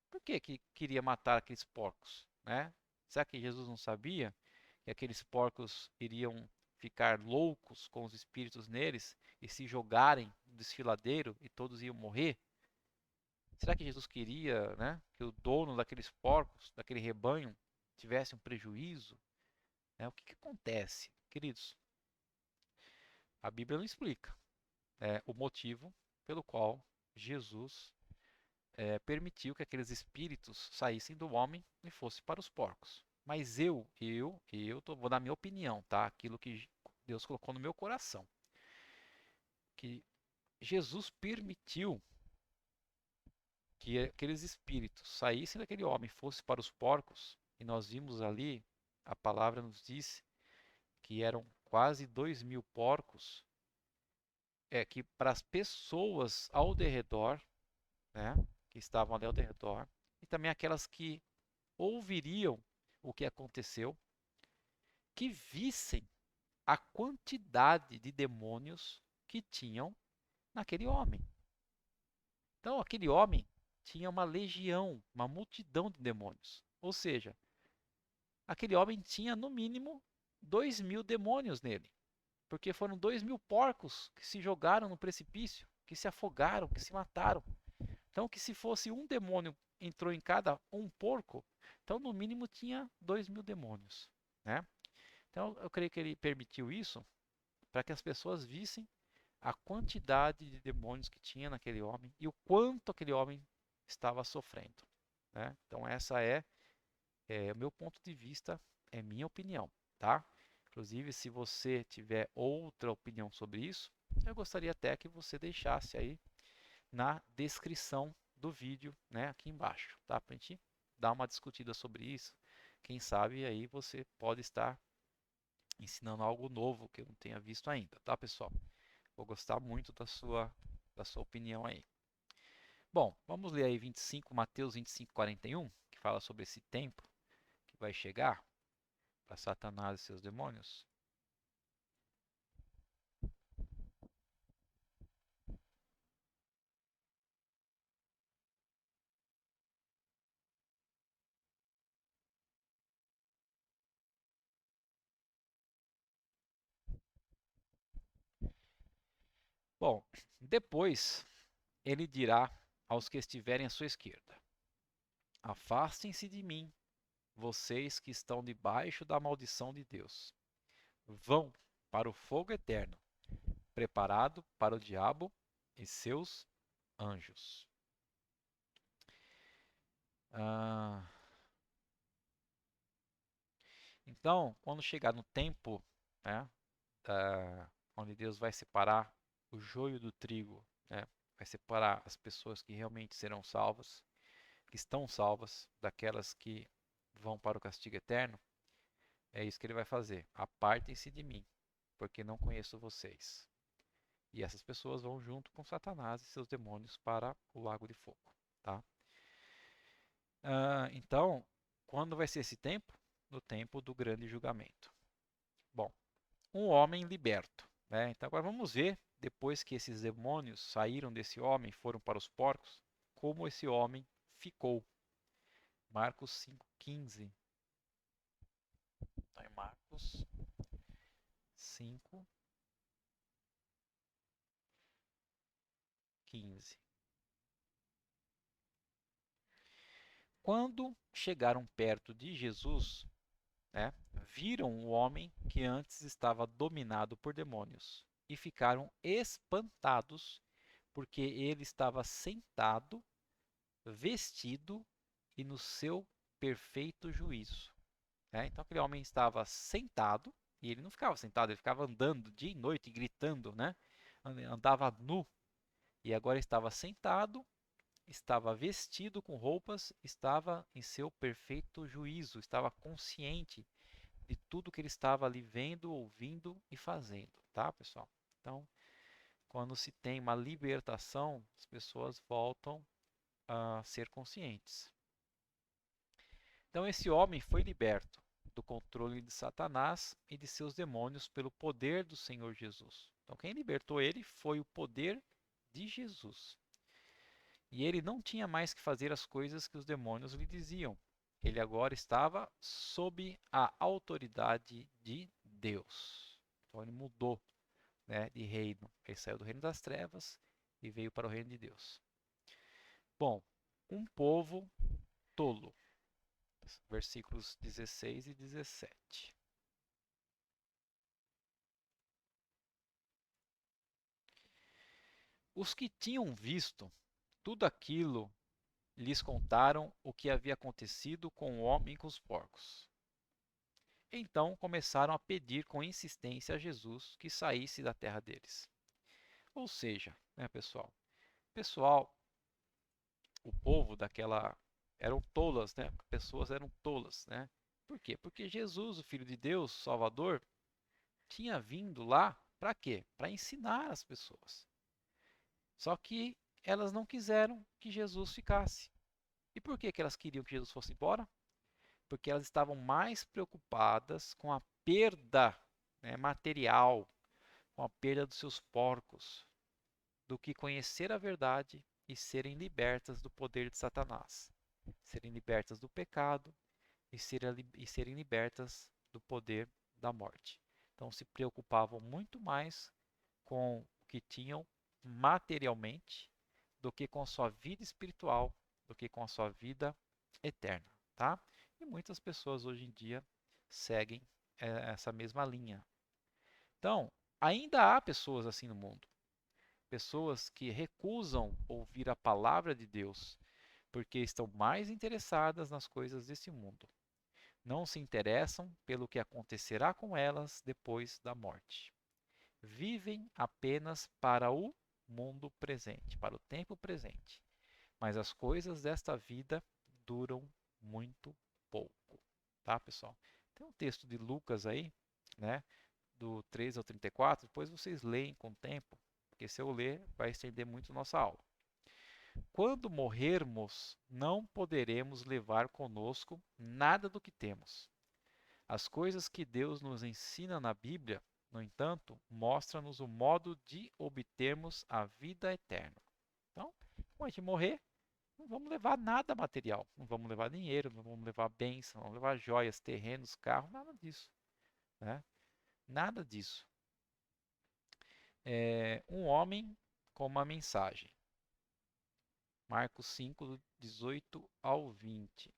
Por que queria matar aqueles porcos, né? Será que Jesus não sabia que aqueles porcos iriam ficar loucos com os espíritos neles e se jogarem no desfiladeiro e todos iam morrer? Será que Jesus queria, né, que o dono daqueles porcos, daquele rebanho, tivesse um prejuízo? Né? O que acontece, queridos? A Bíblia não explica o motivo pelo qual Jesus permitiu que aqueles espíritos saíssem do homem e fossem para os porcos. Mas vou dar minha opinião, tá? Aquilo que Deus colocou no meu coração. Que Jesus permitiu que aqueles espíritos saíssem daquele homem e fossem para os porcos, e nós vimos ali, a palavra nos diz que eram quase 2.000 porcos, que para as pessoas ao derredor, né, que estavam ali ao redor, e também aquelas que ouviriam o que aconteceu, que vissem a quantidade de demônios que tinham naquele homem. Então, aquele homem tinha uma legião, uma multidão de demônios. Ou seja, aquele homem tinha no mínimo 2.000 demônios nele. Porque foram 2.000 porcos que se jogaram no precipício, que se afogaram, que se mataram. Então, que se fosse um demônio entrou em cada um porco, então no mínimo tinha 2.000 demônios, né? Então, eu creio que ele permitiu isso para que as pessoas vissem a quantidade de demônios que tinha naquele homem e o quanto aquele homem estava sofrendo, né? Então, essa é o meu ponto de vista, é minha opinião, tá? Inclusive, se você tiver outra opinião sobre isso, eu gostaria até que você deixasse aí na descrição do vídeo, né, aqui embaixo, tá? Para a gente dar uma discutida sobre isso. Quem sabe aí você pode estar ensinando algo novo que eu não tenha visto ainda, tá, pessoal? Vou gostar muito da sua opinião aí. Bom, vamos ler aí Mateus 25:41, que fala sobre esse tempo que vai chegar para Satanás e seus demônios. Bom, depois ele dirá aos que estiverem à sua esquerda: Afastem-se de mim, vocês que estão debaixo da maldição de Deus. Vão para o fogo eterno, preparado para o diabo e seus anjos. Ah, então, quando chegar no tempo, né, onde Deus vai separar o joio do trigo, né, vai separar as pessoas que realmente serão salvas, que estão salvas, daquelas que vão para o castigo eterno, é isso que ele vai fazer. Apartem-se de mim, porque não conheço vocês. E essas pessoas vão junto com Satanás e seus demônios para o lago de fogo, tá? Então, quando vai ser esse tempo? No tempo do grande julgamento. Bom, um homem liberto, né? Então agora vamos ver, depois que esses demônios saíram desse homem e foram para os porcos, como esse homem ficou. Marcos 5:15. Então, em Marcos 5:15. Quando chegaram perto de Jesus, né, viram o homem que antes estava dominado por demônios e ficaram espantados, porque ele estava sentado, vestido e no seu perfeito juízo. Né? Então aquele homem estava sentado, e ele não ficava sentado, ele ficava andando dia e noite, gritando, né? Andava nu, e agora estava sentado, estava vestido com roupas, estava em seu perfeito juízo, estava consciente de tudo que ele estava ali vendo, ouvindo e fazendo, tá, pessoal? Então, quando se tem uma libertação, as pessoas voltam a ser conscientes. Então, esse homem foi liberto do controle de Satanás e de seus demônios pelo poder do Senhor Jesus. Então, quem libertou ele foi o poder de Jesus. E ele não tinha mais que fazer as coisas que os demônios lhe diziam. Ele agora estava sob a autoridade de Deus. Então ele mudou, né, de reino. Ele saiu do reino das trevas e veio para o reino de Deus. Bom, um povo tolo. Versículos 16 e 17. Os que tinham visto tudo aquilo lhes contaram o que havia acontecido com o homem e com os porcos. Então começaram a pedir com insistência a Jesus que saísse da terra deles. Ou seja, né, pessoal, o povo daquela eram tolas, né? Pessoas eram tolas, né? Por quê? Porque Jesus, o Filho de Deus, Salvador, tinha vindo lá para quê? Para ensinar as pessoas. Só que elas não quiseram que Jesus ficasse. E por que elas queriam que Jesus fosse embora? Porque elas estavam mais preocupadas com a perda, né, material, com a perda dos seus porcos, do que conhecer a verdade e serem libertas do poder de Satanás, serem libertas do pecado e serem libertas do poder da morte. Então se preocupavam muito mais com o que tinham materialmente do que com a sua vida espiritual, do que com a sua vida eterna, tá? E muitas pessoas hoje em dia seguem essa mesma linha. Então, ainda há pessoas assim no mundo. Pessoas que recusam ouvir a palavra de Deus porque estão mais interessadas nas coisas desse mundo. Não se interessam pelo que acontecerá com elas depois da morte. Vivem apenas para o mundo presente, para o tempo presente. Mas as coisas desta vida duram muito pouco, tá, pessoal? Tem um texto de Lucas aí, né, do 13 ao 34, depois vocês leem com o tempo, porque se eu ler vai estender muito nossa aula. Quando morrermos, não poderemos levar conosco nada do que temos. As coisas que Deus nos ensina na Bíblia, no entanto, mostram-nos o modo de obtermos a vida eterna. Então, quando a gente morrer, não vamos levar nada material. Não vamos levar dinheiro, não vamos levar bens, não vamos levar joias, terrenos, carros, nada disso. Né? Nada disso. Um homem com uma mensagem. Marcos 5, do 18 ao 20.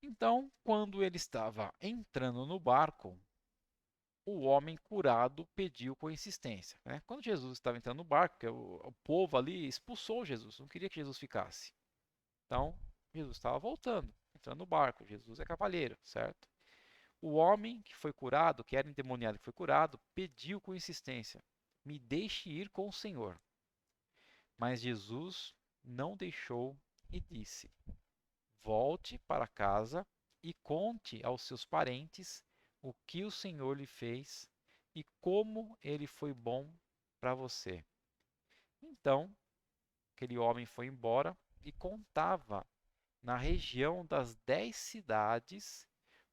Então, quando ele estava entrando no barco, o homem curado pediu com insistência. Né? Quando Jesus estava entrando no barco, o povo ali expulsou Jesus, não queria que Jesus ficasse. Então, Jesus estava voltando, entrando no barco. Jesus é cavalheiro, certo? O homem que foi curado, que era endemoniado, que foi curado, pediu com insistência: me deixe ir com o Senhor. Mas Jesus não deixou e disse: volte para casa e conte aos seus parentes o que o Senhor lhe fez e como ele foi bom para você. Então, aquele homem foi embora e contava na região das 10 cidades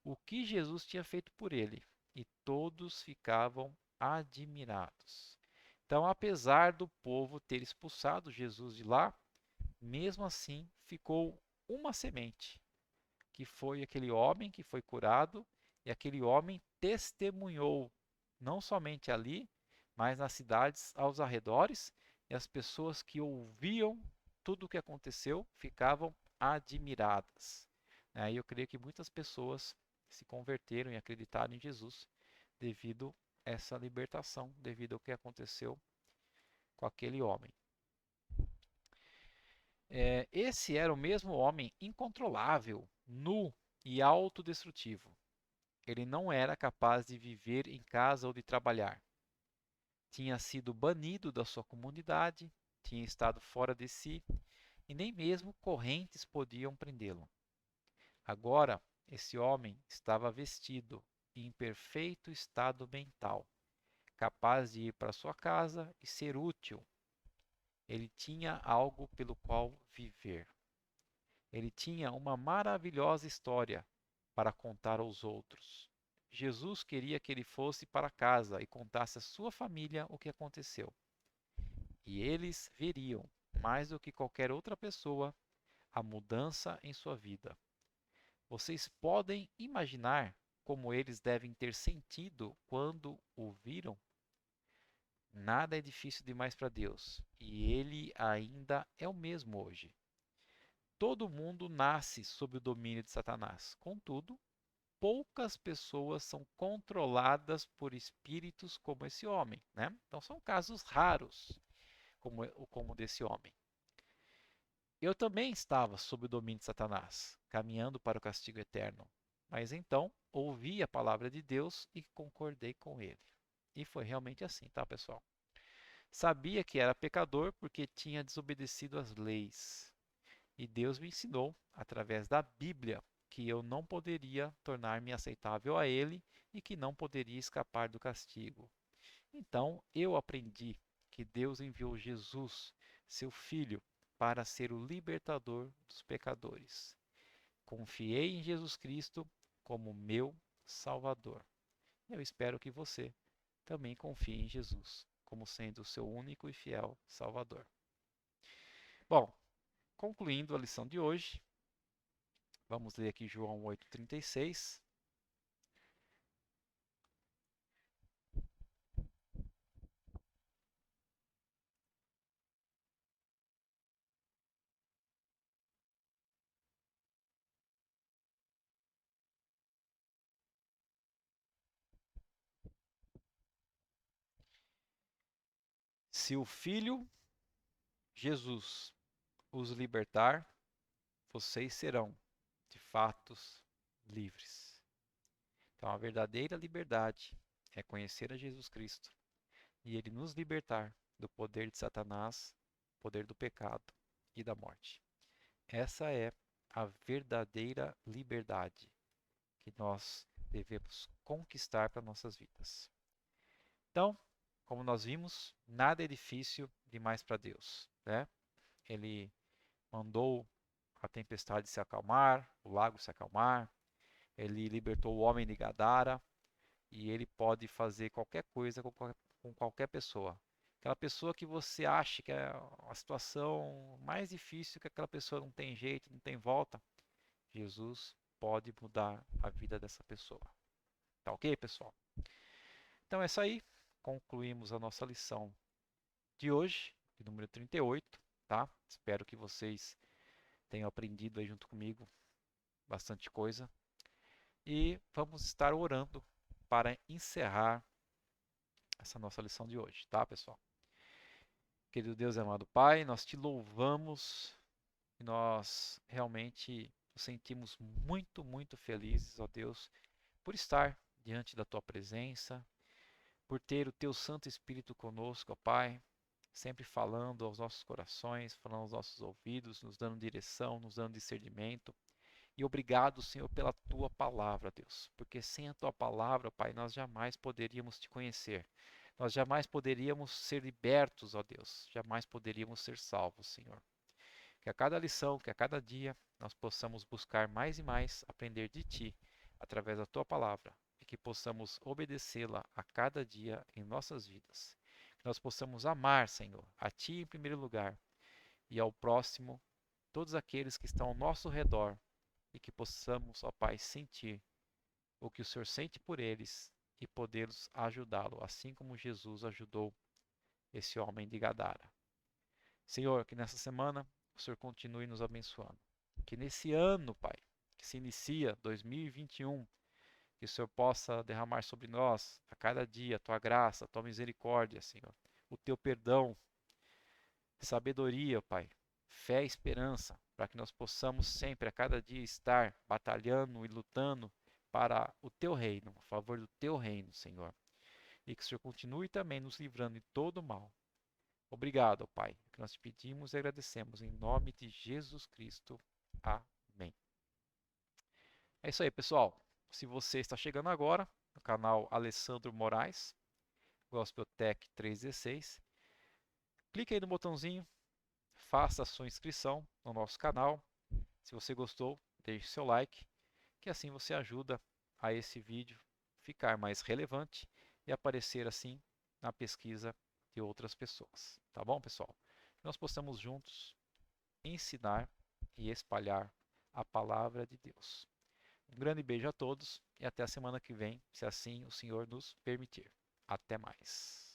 o que Jesus tinha feito por ele, e todos ficavam admirados. Então, apesar do povo ter expulsado Jesus de lá, mesmo assim ficou uma semente, que foi aquele homem que foi curado, e aquele homem testemunhou não somente ali, mas nas cidades aos arredores, e as pessoas que ouviam tudo o que aconteceu ficavam admiradas. E eu creio que muitas pessoas se converteram e acreditaram em Jesus devido a essa libertação, devido ao que aconteceu com aquele homem. Esse era o mesmo homem incontrolável, nu e autodestrutivo. Ele não era capaz de viver em casa ou de trabalhar. Tinha sido banido da sua comunidade, tinha estado fora de si e nem mesmo correntes podiam prendê-lo. Agora, esse homem estava vestido e em perfeito estado mental, capaz de ir para sua casa e ser útil. Ele tinha algo pelo qual viver. Ele tinha uma maravilhosa história para contar aos outros. Jesus queria que ele fosse para casa e contasse à sua família o que aconteceu. E eles veriam, mais do que qualquer outra pessoa, a mudança em sua vida. Vocês podem imaginar como eles devem ter sentido quando o viram? Nada é difícil demais para Deus, e Ele ainda é o mesmo hoje. Todo mundo nasce sob o domínio de Satanás. Contudo, poucas pessoas são controladas por espíritos como esse homem, né? Então são casos raros, como desse homem. Eu também estava sob o domínio de Satanás, caminhando para o castigo eterno. Mas então ouvi a palavra de Deus e concordei com ele. E foi realmente assim, tá, pessoal? Sabia que era pecador porque tinha desobedecido às leis. E Deus me ensinou, através da Bíblia, que eu não poderia tornar-me aceitável a Ele e que não poderia escapar do castigo. Então eu aprendi que Deus enviou Jesus, seu Filho, para ser o libertador dos pecadores. Confiei em Jesus Cristo como meu Salvador. Eu espero que você também confie em Jesus como sendo o seu único e fiel Salvador. Bom, concluindo a lição de hoje, vamos ler aqui João 8,36. Se o Filho Jesus os libertar, vocês serão, de fatos, livres. Então, a verdadeira liberdade é conhecer a Jesus Cristo e Ele nos libertar do poder de Satanás, poder do pecado e da morte. Essa é a verdadeira liberdade que nós devemos conquistar para nossas vidas. Então, como nós vimos, nada é difícil demais para Deus, né? Ele mandou a tempestade se acalmar, o lago se acalmar, ele libertou o homem de Gadara e ele pode fazer qualquer coisa com qualquer pessoa. Aquela pessoa que você acha que é a situação mais difícil, que aquela pessoa não tem jeito, não tem volta, Jesus pode mudar a vida dessa pessoa. Tá ok, pessoal? Então é isso aí. Concluímos a nossa lição de hoje, de número 38, tá? Espero que vocês tenham aprendido aí junto comigo bastante coisa. E vamos estar orando para encerrar essa nossa lição de hoje, tá, pessoal? Querido Deus e amado Pai, nós te louvamos e nós realmente nos sentimos muito, muito felizes, ó Deus, por estar diante da tua presença, por ter o teu Santo Espírito conosco, ó Pai, sempre falando aos nossos corações, falando aos nossos ouvidos, nos dando direção, nos dando discernimento. E obrigado, Senhor, pela tua palavra, Deus, porque sem a tua palavra, Pai, nós jamais poderíamos te conhecer. Nós jamais poderíamos ser libertos, ó Deus, jamais poderíamos ser salvos, Senhor. Que a cada lição, que a cada dia, nós possamos buscar mais e mais aprender de Ti, através da Tua palavra, e que possamos obedecê-la a cada dia em nossas vidas. Que nós possamos amar, Senhor, a Ti em primeiro lugar e ao próximo, todos aqueles que estão ao nosso redor, e que possamos, ó Pai, sentir o que o Senhor sente por eles e podê-los ajudá-lo, assim como Jesus ajudou esse homem de Gadara. Senhor, que nessa semana o Senhor continue nos abençoando. Que nesse ano, Pai, que se inicia 2021, que o Senhor possa derramar sobre nós a cada dia a tua graça, a tua misericórdia, Senhor, o teu perdão, sabedoria, Pai, fé e esperança, para que nós possamos sempre, a cada dia, estar batalhando e lutando para o teu reino, a favor do teu reino, Senhor. E que o Senhor continue também nos livrando de todo o mal. Obrigado, Pai, que nós te pedimos e agradecemos em nome de Jesus Cristo. Amém. É isso aí, pessoal. Se você está chegando agora no canal Alessandro Moraes, Gospel Tech 316, clique aí no botãozinho, faça a sua inscrição no nosso canal. Se você gostou, deixe seu like, que assim você ajuda a esse vídeo ficar mais relevante e aparecer assim na pesquisa de outras pessoas. Tá bom, pessoal? Nós possamos juntos ensinar e espalhar a palavra de Deus. Um grande beijo a todos e até a semana que vem, se assim o Senhor nos permitir. Até mais.